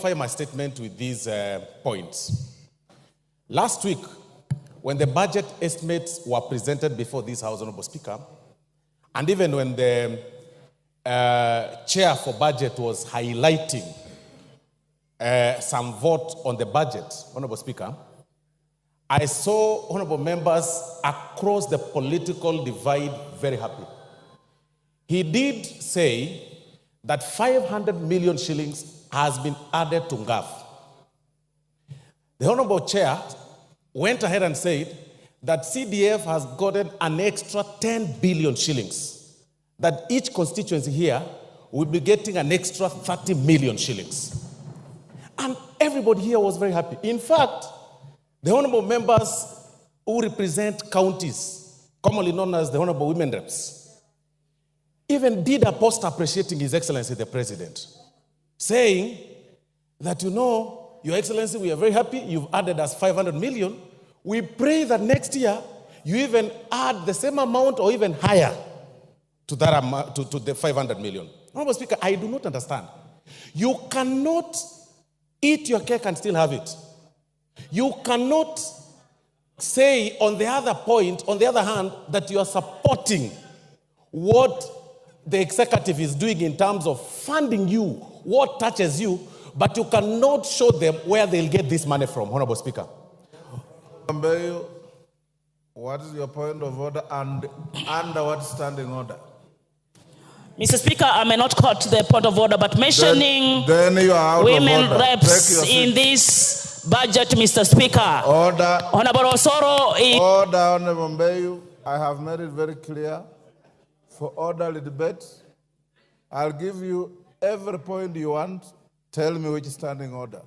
My statement with these points. Last week, when the budget estimates were presented before this House, Honorable Speaker, and even when the chair for budget was highlighting some vote on the budget, Honorable Speaker, I saw honorable members across the political divide very happy. He did say that 500 million shillings has been added to GAF. The Honorable Chair went ahead and said that CDF has gotten an extra 10 billion shillings, that each constituency here will be getting an extra 30 million shillings. And everybody here was very happy. In fact, the honorable members who represent counties, commonly known as the honorable women reps, even did a post appreciating His Excellency the President, saying that, you know, Your Excellency, we are very happy you've added us 500 million. We pray that next year you even add the same amount or even higher to that amount, to the 500 million. Honorable Speaker, I do not understand. You cannot eat your cake and still have it. You cannot say on the other point, on the other hand, that you are supporting what the executive is doing in terms of funding you, what touches you, but you cannot show them where they'll get this money from, Honorable Speaker. What is your point of order and under what standing order? Mr. Speaker, I may not quote the point of order, but mentioning then you are out women of order. reps in this budget, Mr. Speaker. Order. Honorable Osoro. Order, Honorable Mbayu. I have made it very clear. For orderly debate, I'll give you every point you want. Tell me which standing order.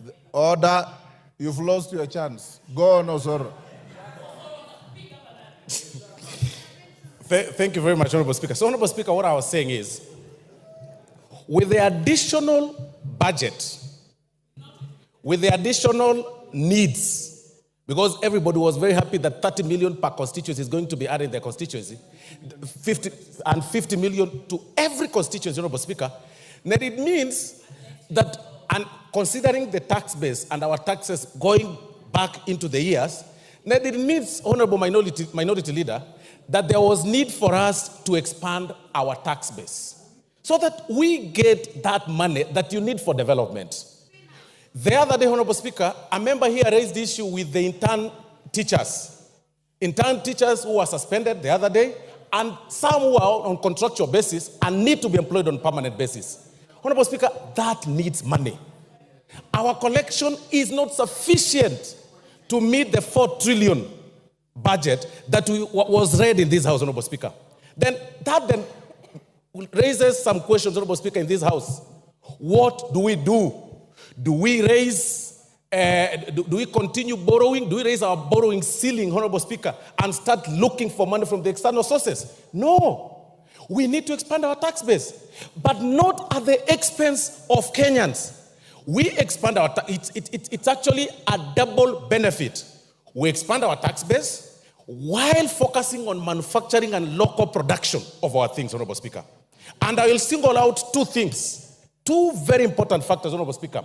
The order, you've lost your chance. Go on, Osoro. Thank you very much, Honorable Speaker. So, Honorable Speaker, what I was saying is, with the additional budget, with the additional needs, because everybody was very happy that 30 million per constituency is going to be added in their constituency, 50 million to every constituency, Honorable Speaker, then it means that, and considering the tax base and our taxes going back into the years, then it means, Honorable Minority Leader, that there was need for us to expand our tax base so that we get that money that you need for development. The other day, Honorable Speaker, a member here raised the issue with the intern teachers. Intern teachers who were suspended the other day, and some who are on contractual basis and need to be employed on permanent basis. Honorable Speaker, that needs money. Our collection is not sufficient to meet the 4 trillion budget that was read in this House, Honorable Speaker. That raises some questions, Honorable Speaker, in this House. What do we do? Do we continue borrowing? Do we raise our borrowing ceiling, Honorable Speaker, and start looking for money from the external sources? No. We need to expand our tax base, but not at the expense of Kenyans. We expand our it's actually a double benefit. We expand our tax base while focusing on manufacturing and local production of our things, Honorable Speaker. And I will single out two things, two very important factors, Honorable Speaker.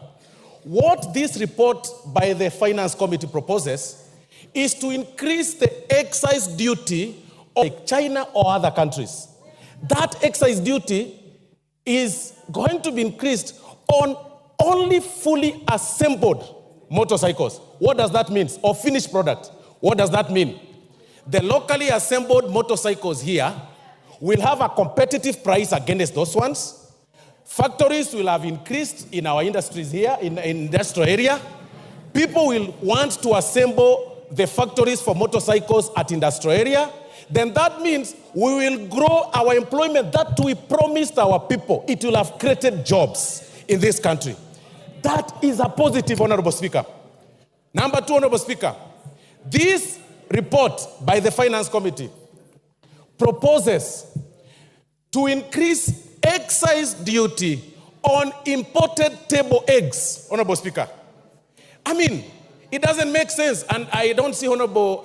What this report by the Finance Committee proposes is to increase the excise duty of China or other countries. That excise duty is going to be increased on only fully assembled motorcycles. What does that mean? Or finished product. What does that mean? The locally assembled motorcycles here will have a competitive price against those ones. Factories will have increased in our industries here, in the industrial area. People will want to assemble the factories for motorcycles at industrial area. Then that means we will grow our employment that we promised our people. It will have created jobs in this country. That is a positive, Honorable Speaker. Number two, Honorable Speaker, this report by the Finance Committee proposes to increase excise duty on imported table eggs, Honorable Speaker. I mean, it doesn't make sense, and I don't see Honorable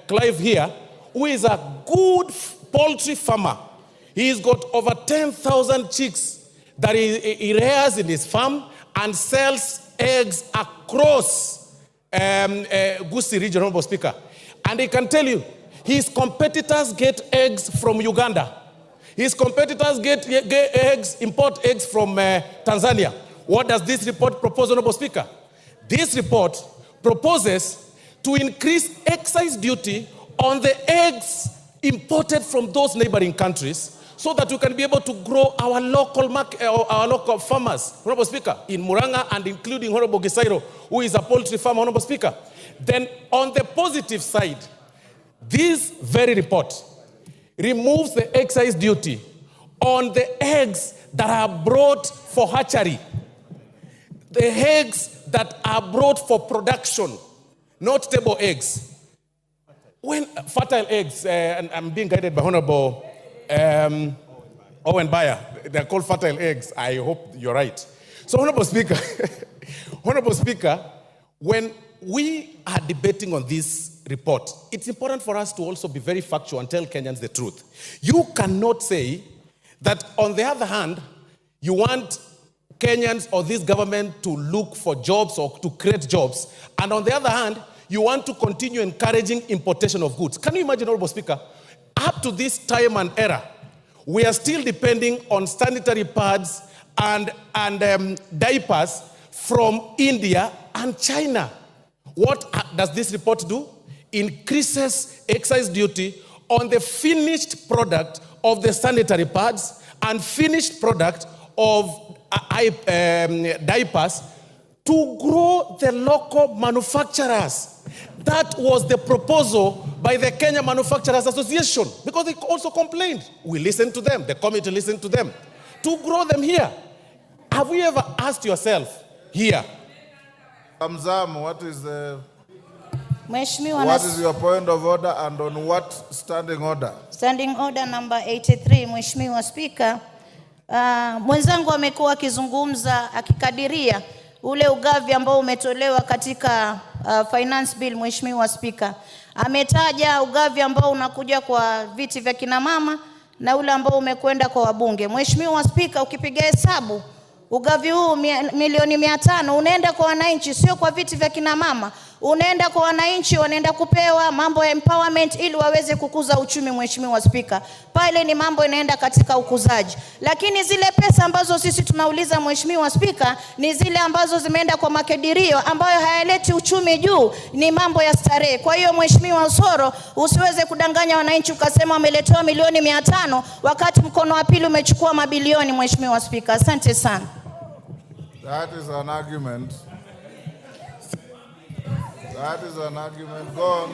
Clive here, who is a good poultry farmer. He's got over 10,000 chicks that he rears in his farm, and sells eggs across Gusii region, Honorable Speaker. And he can tell you, his competitors get eggs from Uganda. His competitors get eggs, import eggs from Tanzania. What does this report propose, Honorable Speaker? This report proposes to increase excise duty on the eggs imported from those neighboring countries, so that we can be able to grow our local market, our local farmers, Honorable Speaker, in Muranga and including Honorable Gisairo, who is a poultry farmer, Honorable Speaker. Then on the positive side, this very report removes the excise duty on the eggs that are brought for hatchery, the eggs that are brought for production, not table eggs. When fertile eggs, and I'm being guided by Honorable Owen Bayer, they're called fertile eggs. I hope you're right. So, Honorable Speaker, Honorable Speaker, when we are debating on this report, it's important for us to also be very factual and tell Kenyans the truth. You cannot say that, on the other hand, you want Kenyans or this government to look for jobs or to create jobs, and on the other hand, you want to continue encouraging importation of goods. Can you imagine, Honorable Speaker, up to this time and era, we are still depending on sanitary pads and diapers from India and China. What does this report do? Increases excise duty on the finished product of the sanitary pads and finished product of diapers to grow the local manufacturers. That was the proposal by the Kenya Manufacturers Association, because they also complained. We listened to them, the committee listened to them, to grow them here. Have we ever asked yourself here? Mzamo, what is your point of order, and on what standing order? Standing order number 83, Mheshimiwa Speaker. Mwenzangu amekuwa akizungumza akikadiria ule ugavi ambao umetolewa katika finance bill. Mheshimiwa Speaker, ametaja ugavi ambao unakuja kwa viti vya kina mama na ule ambao umekwenda kwa wabunge. Mheshimiwa Speaker, ukipiga hesabu ugavi huu milioni 500 unaenda kwa wananchi, sio kwa viti vya kina mama. Unaenda kwa wananchi, wanaenda kupewa mambo ya empowerment ili waweze kukuza uchumi. Mheshimiwa Speaker, pale ni mambo inaenda katika ukuzaji. Lakini zile pesa ambazo sisi tunauliza Mheshimiwa Speaker ni zile ambazo zimeenda kwa makadirio ambayo hayaleti uchumi juu, ni mambo ya starehe. Kwa hiyo Mheshimiwa Osoro, usiweze kudanganya wananchi ukasema wameletewa milioni 500 wakati mkono wa pili umechukua mabilioni. Mheshimiwa Speaker, asante sana. That is an argument. That is an argument. Go on.